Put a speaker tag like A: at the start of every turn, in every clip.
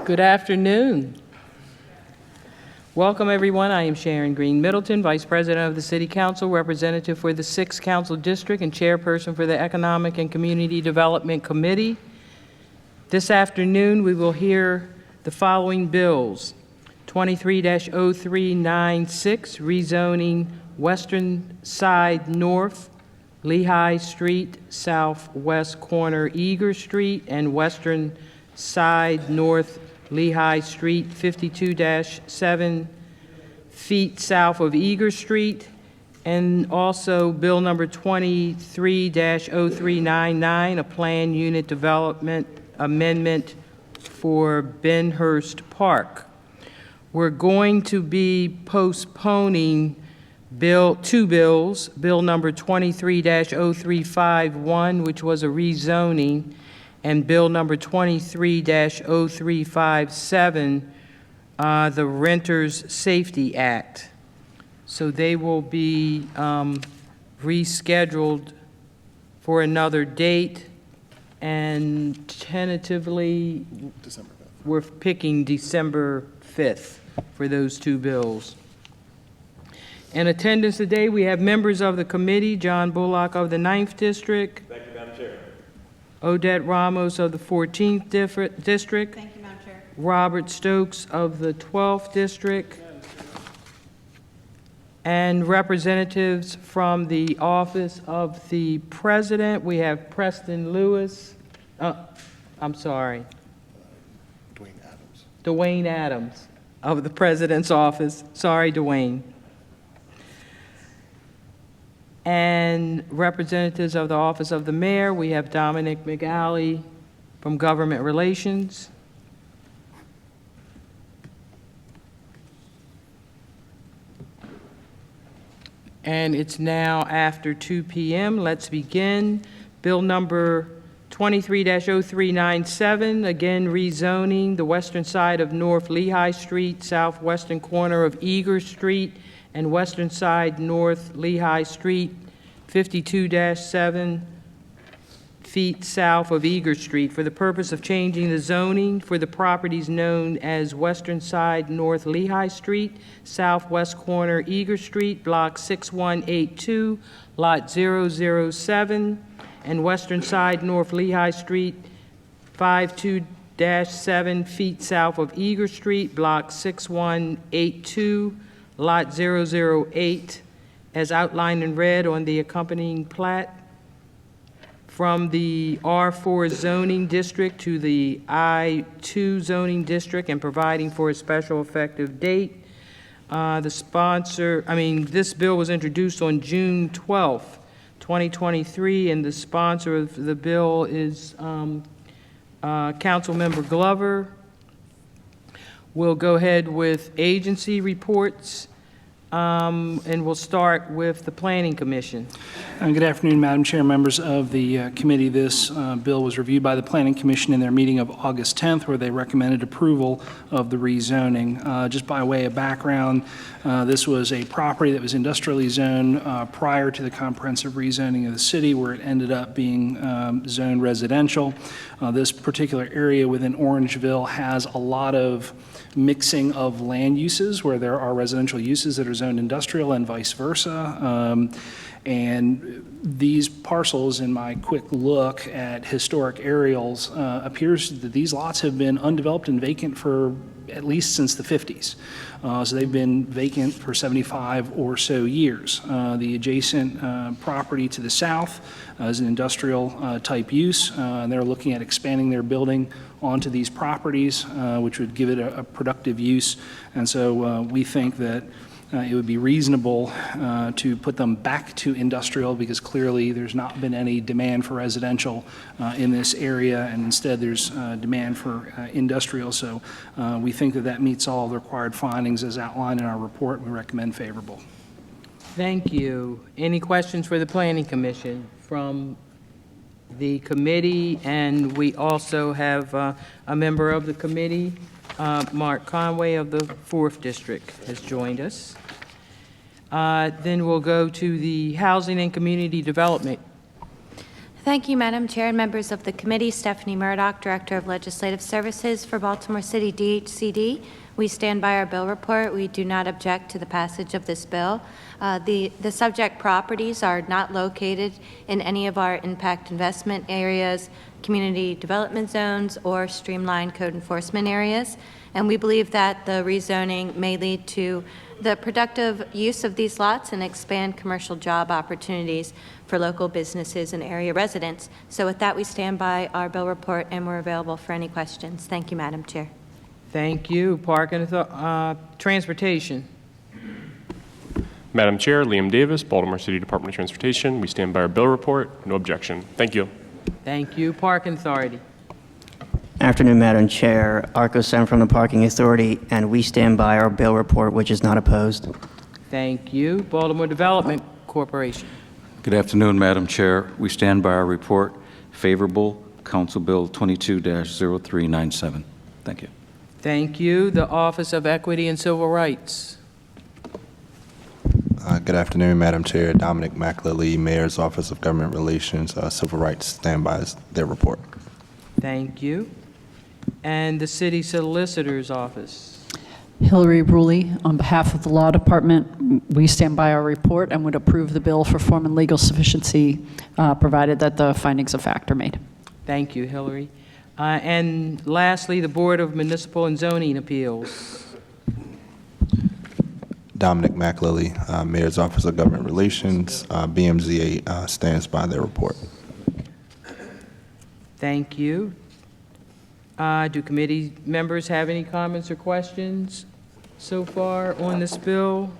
A: Good afternoon. Welcome, everyone. I am Sharon Green Middleton, Vice President of the City Council, representative for the 6th Council District, and Chairperson for the Economic and Community Development Committee. This afternoon, we will hear the following bills: 23-0396, rezoning Western Side North, Lehigh Street, southwest corner Eager Street, and Western Side North, Lehigh Street, 52-7 feet south of Eager Street, and also Bill number 23-0399, a planned unit development amendment for Benhurst Park. We're going to be postponing two bills, Bill number 23-0351, which was a rezoning, and Bill number 23-0357, the Renters Safety Act. So they will be rescheduled for another date, and tentatively
B: December 5th.
A: We're picking December 5th for those two bills. In attendance today, we have members of the committee: John Bullock of the 9th District.
C: Thank you, Madam Chair.
A: Odette Ramos of the 14th District.
D: Thank you, Madam Chair.
A: Robert Stokes of the 12th District. And representatives from the Office of the President. We have Preston Lewis. I'm sorry. Dwayne Adams of the President's Office. Sorry, Dwayne. And representatives of the Office of the Mayor, we have Dominic McAlley from Government Relations. And it's now after 2 p.m. Let's begin. Bill number 23-0397, again rezoning the western side of North Lehigh Street, southwestern corner of Eager Street, and western side North Lehigh Street, 52-7 feet south of Eager Street, for the purpose of changing the zoning for the properties known as western side North Lehigh Street, southwest corner Eager Street, block 6182, lot 007, and western side North Lehigh Street, 52-7 feet south of Eager Street, block 6182, lot 008, as outlined in red on the accompanying plat, from the R4 zoning district to the I2 zoning district, and providing for a special effective date. This bill was introduced on June 12th, 2023, and the sponsor of the bill is Councilmember Glover. We'll go ahead with agency reports, and we'll start with the Planning Commission.
E: Good afternoon, Madam Chair, members of the committee. This bill was reviewed by the Planning Commission in their meeting of August 10th, where they recommended approval of the rezoning. Just by way of background, this was a property that was industrially zoned prior to the comprehensive rezoning of the city, where it ended up being zoned residential. This particular area within Orangeville has a lot of mixing of land uses, where there are residential uses that are zoned industrial and vice versa. And these parcels, in my quick look at historic aerials, appears that these lots have been undeveloped and vacant for at least since the 50s. So they've been vacant for 75 or so years. The adjacent property to the south is an industrial type use. They're looking at expanding their building onto these properties, which would give it a productive use. And so we think that it would be reasonable to put them back to industrial, because clearly there's not been any demand for residential in this area, and instead there's demand for industrial. So we think that that meets all the required findings as outlined in our report. We recommend favorable.
A: Thank you. Any questions for the Planning Commission from the committee? And we also have a member of the committee, Mark Conway of the 4th District, has joined us. Then we'll go to the Housing and Community Development
B: Thank you, Madam Chair and members of the committee. Stephanie Murdoch, Director of Legislative Services for Baltimore City DHCD. We stand by our bill report. We do not object to the passage of this bill. The subject properties are not located in any of our impact investment areas, community development zones, or streamlined code enforcement areas. And we believe that the rezoning may lead to the productive use of these lots and expand commercial job opportunities for local businesses and area residents. So with that, we stand by our bill report and we're available for any questions. Thank you, Madam Chair.
A: Thank you. Park and Transportation.
C: Madam Chair, Liam Davis, Baltimore City Department of Transportation. We stand by our bill report. No objection. Thank you.
A: Thank you. Park Authority.
D: Afternoon, Madam Chair. Arco Sen from the Parking Authority, and we stand by our bill report, which is not opposed.
A: Thank you. Baltimore Development Corporation.
F: Good afternoon, Madam Chair. We stand by our report, favorable, Council Bill 22-0397. Thank you.
A: Thank you. The Office of Equity and Civil Rights.
G: Good afternoon, Madam Chair. Dominic McLilley, Mayor's Office of Government Relations, Civil Rights, stand by their report.
A: Thank you. And the City Solicitor's Office.
H: Hillary Bruley, on behalf of the Law Department, we stand by our report and would approve the bill for form and legal sufficiency, provided that the findings of fact are made.
A: Thank you, Hillary. And lastly, the Board of Municipal and Zoning Appeals.
G: Dominic McLilley, Mayor's Office of Government Relations, BMZA stands by their report.
A: Thank you. Do committee members have any comments or questions so far on this bill?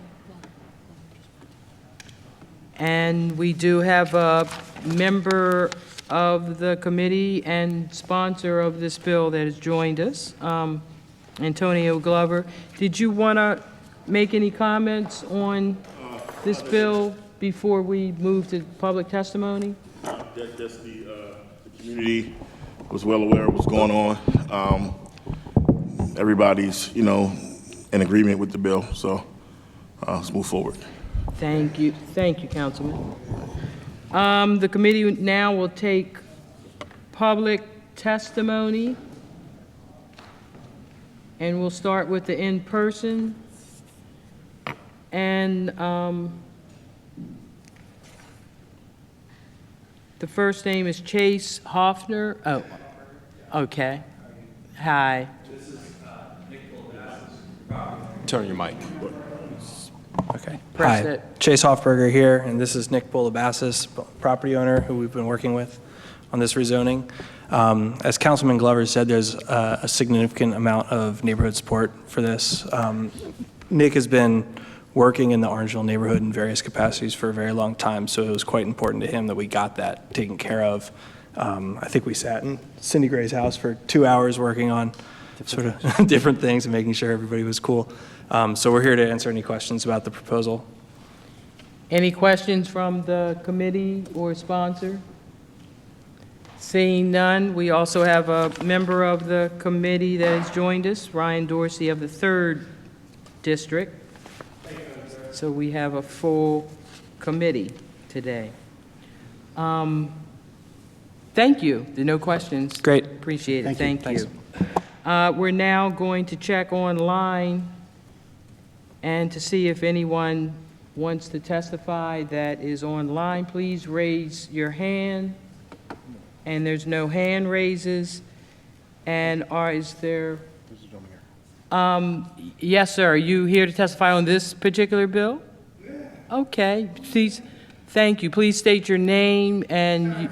A: And we do have a member of the committee and sponsor of this bill that has joined us, Antonio Glover. Did you want to make any comments on this bill before we move to public testimony?
I: Just the community was well aware of what's going on. Everybody's, in agreement with the bill, so let's move forward.
A: Thank you. Thank you, Councilman. The committee now will take public testimony, and we'll start with the in-person. And the first name is Chase Hoffner. Oh, okay. Hi.
J: This is Nick Bulabassis.
K: Turn your mic.
E: Okay.
A: Press
E: Hi,
A: it.
E: Chase Hoffberger here, and this is Nick Bulabassis, property owner who we've been working with on this rezoning. As Councilman Glover said, there's a significant amount of neighborhood support for this. Nick has been working in the Orangeville neighborhood in various capacities for a very long time, so it was quite important to him that we got that taken care of. I think we sat in Cindy Gray's house for 2 hours working on sort of different things and making sure everybody was cool. So we're here to answer any questions about the proposal.
A: Any questions from the committee or sponsor? Seeing none, we also have a member of the committee that has joined us, Ryan Dorsey of the 3rd District. So we have a full committee today. Thank you. There are no questions.
E: Great.
A: Appreciate it.
E: Thank you.
A: Thank you. We're now going to check online and to see if anyone wants to testify that is online. Please raise your hand. And there's no hand raises. And is there? Yes, sir. Are you here to testify on this particular bill? Yeah. Okay. Please, thank you. Please state your name and.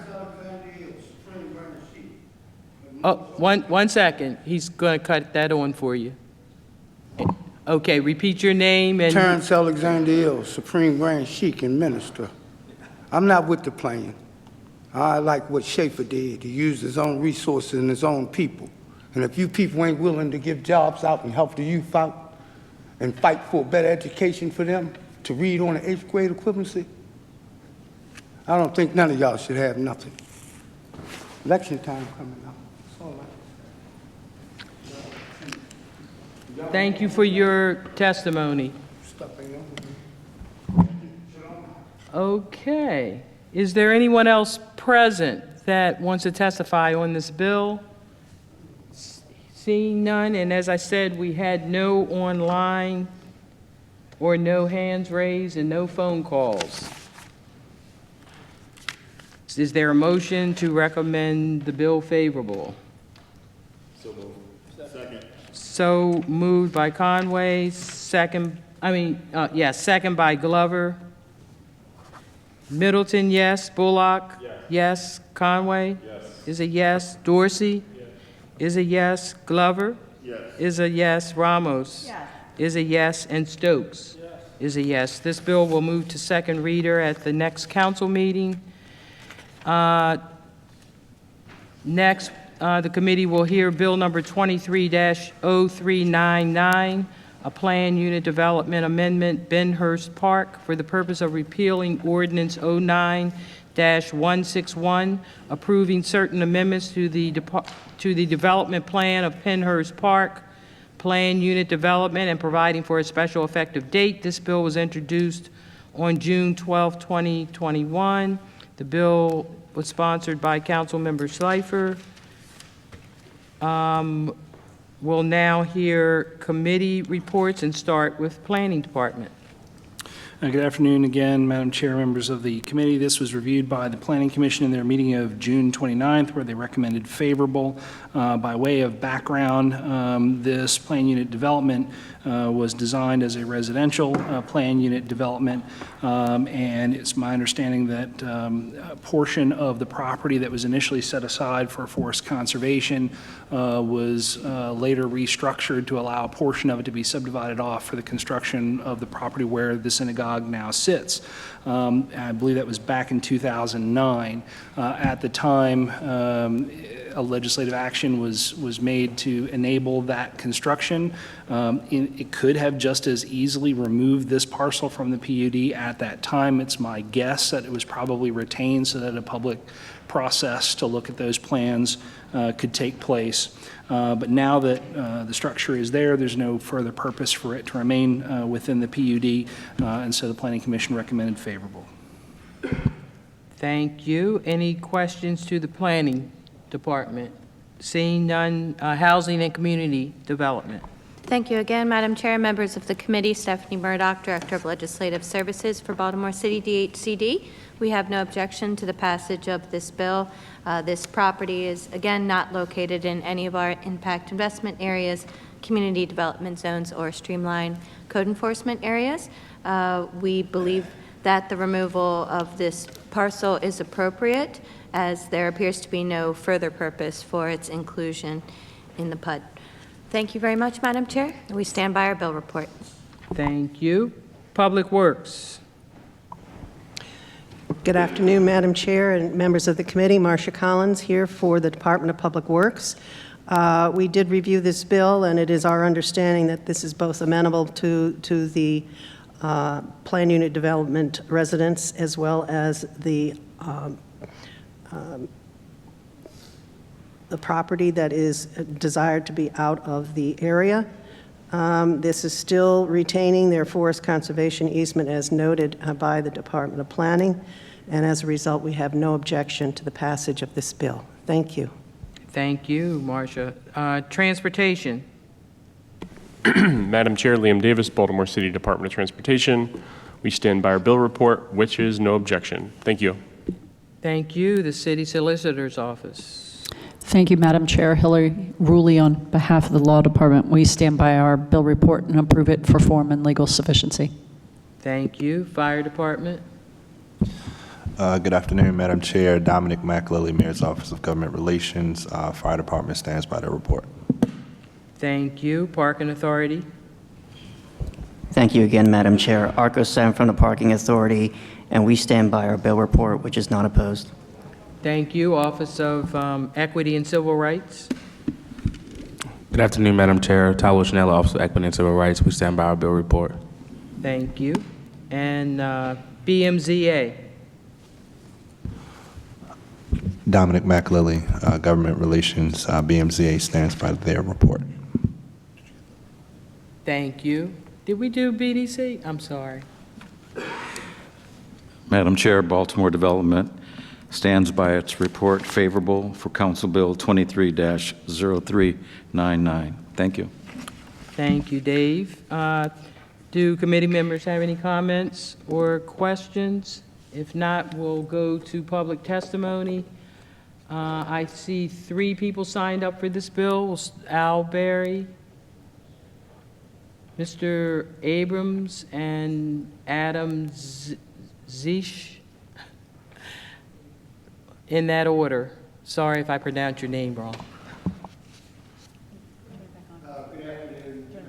A: One second. He's going to cut that on for you. Okay. Repeat your name and.
L: Terrence Alexander Hill, Supreme Grand Sheik and Minister. I'm not with the plan. I like what Schaefer did. He used his own resources and his own people. And if you people ain't willing to give jobs out and help the youth out and fight for a better education for them to read on an 8th grade equivalency, I don't think none of y'all should have nothing. Election time coming up. That's all right.
A: Thank you for your testimony. Okay. Is there anyone else present that wants to testify on this bill? Seeing none, and as I said, we had no online or no hands raised and no phone calls. Is there a motion to recommend the bill favorable? So moved by Conway, second by Glover. Middleton, yes. Bullock? Yes. Conway? Yes. Is a yes. Dorsey? Yes. Is a yes. Glover? Yes. Is a yes. Ramos? Yes. Is a yes. And Stokes? Yes. Is a yes. This bill will move to second reader at the next council meeting. Next, the committee will hear Bill number 23-0399, a Plan Unit Development Amendment, Benhurst Park, for the purpose of repealing Ordinance 09-161, approving certain amendments to the development plan of Penhurst Park, Plan Unit Development, and providing for a special effective date. This bill was introduced on June 12, 2021. The bill was sponsored by Councilmember Schleifer. We'll now hear committee reports and start with Planning Department.
E: Good afternoon again, Madam Chair, members of the committee. This was reviewed by the Planning Commission in their meeting of June 29th, where they recommended favorable. By way of background, this plan unit development was designed as a residential plan unit development, and it's my understanding that a portion of the property that was initially set aside for forest conservation was later restructured to allow a portion of it to be subdivided off for the construction of the property where the synagogue now sits. I believe that was back in 2009. At the time, a legislative action was made to enable that construction. It could have just as easily removed this parcel from the PUD at that time. It's my guess that it was probably retained so that a public process to look at those plans could take place. But now that the structure is there, there's no further purpose for it to remain within the PUD, and so the Planning Commission recommended favorable.
A: Thank you. Any questions to the Planning Department? Seeing none, Housing and Community Development.
B: Thank you again, Madam Chair, members of the committee. Stephanie Murdoch, Director of Legislative Services for Baltimore City DHCD. We have no objection to the passage of this bill. This property is, again, not located in any of our impact investment areas, community development zones, or streamlined code enforcement areas. We believe that the removal of this parcel is appropriate, as there appears to be no further purpose for its inclusion in the PUD. Thank you very much, Madam Chair. We stand by our bill report.
A: Thank you. Public Works.
K: Good afternoon, Madam Chair and members of the committee. Marcia Collins here for the Department of Public Works. We did review this bill, and it is our understanding that this is both amenable to the plan unit development residents as well as the property that is desired to be out of the area. This is still retaining their forest conservation easement as noted by the Department of Planning, and as a result, we have no objection to the passage of this bill. Thank you.
A: Thank you, Marcia. Transportation.
C: Madam Chair, Liam Davis, Baltimore City Department of Transportation. We stand by our bill report, which is no objection. Thank you.
A: Thank you. The City Solicitor's Office.
H: Thank you, Madam Chair. Hillary Ruley on behalf of the Law Department. We stand by our bill report and approve it for form and legal sufficiency.
A: Thank you. Fire Department.
G: Good afternoon, Madam Chair. Dominic McLilly, Mayor's Office of Government Relations. Fire Department stands by the report.
A: Thank you. Parking Authority.
D: Thank you again, Madam Chair. Arco Sen from the Parking Authority, and we stand by our bill report, which is not opposed.
A: Thank you. Office of Equity and Civil Rights.
M: Good afternoon, Madam Chair. Tyler Schnell, Office of Equity and Civil Rights. We stand by our bill report.
A: Thank you. And BMZA.
G: Dominic McLilly, Government Relations. BMZA stands by their report.
A: Thank you. Did we do BDC? I'm sorry.
F: Madam Chair, Baltimore Development stands by its report favorable for Council Bill 23-0399. Thank you.
A: Thank you, Dave. Do committee members have any comments or questions? If not, we'll go to public testimony. I see 3 people signed up for this bill. Al Berry, Mr. Abrams, and Adam Zeish. In that order. Sorry if I pronounced your name wrong.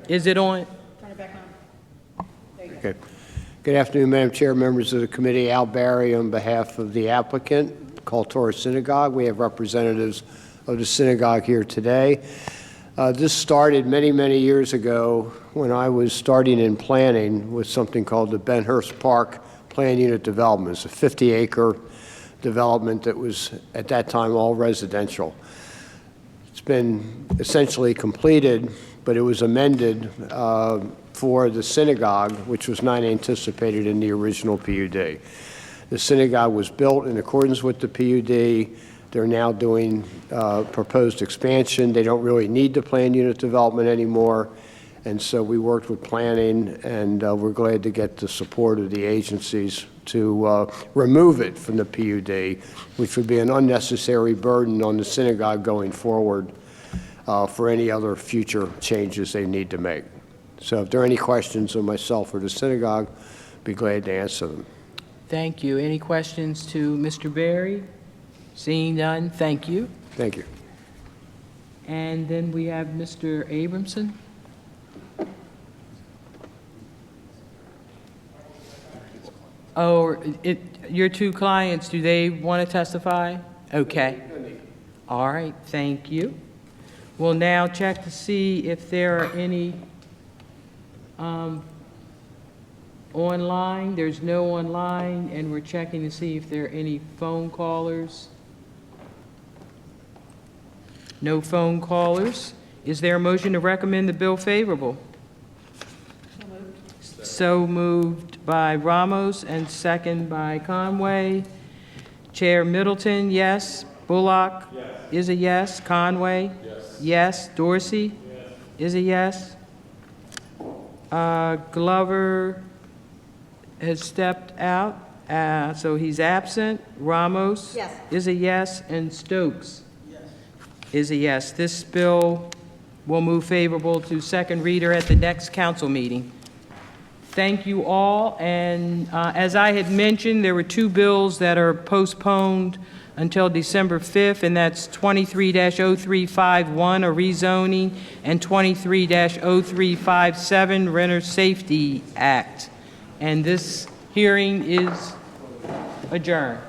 A: Is it on?
N: Turn it back on. Okay. Good afternoon, Madam Chair, members of the committee. Al Barry on behalf of the applicant, Kultura Synagogue. We have representatives of the synagogue here today. This started many, many years ago when I was starting in planning with something called the Benhurst Park Plan Unit Development. It's a 50-acre development that was, at that time, all residential. It's been essentially completed, but it was amended for the synagogue, which was not anticipated in the original PUD. The synagogue was built in accordance with the PUD. They're now doing proposed expansion. They don't really need the plan unit development anymore. And so we worked with planning, and we're glad to get the support of the agencies to remove it from the PUD, which would be an unnecessary burden on the synagogue going forward for any other future changes they need to make. So if there are any questions of myself or the synagogue, I'd be glad to answer them.
A: Thank you. Any questions to Mr. Berry? Seeing none, thank you.
N: Thank you.
A: And then we have Mr. Abramson. Oh, your 2 clients, do they want to testify? Okay. All right, thank you. We'll now check to see if there are any online. There's no online, and we're checking to see if there are any phone callers. No phone callers. Is there a motion to recommend the bill favorable? So moved by Ramos and second by Conway. Chair Middleton, yes. Bullock? Yes. Is a yes. Conway? Yes. Yes. Dorsey? Yes. Is a yes. Glover has stepped out, so he's absent. Ramos?
K: Yes.
A: Is a yes. And Stokes? Yes. Is a yes. This bill will move favorable to second reader at the next council meeting. Thank you all, and as I had mentioned, there were 2 bills that are postponed until December 5th, and that's 23-0351, a rezoning, and 23-0357, Renter Safety Act. And this hearing is adjourned.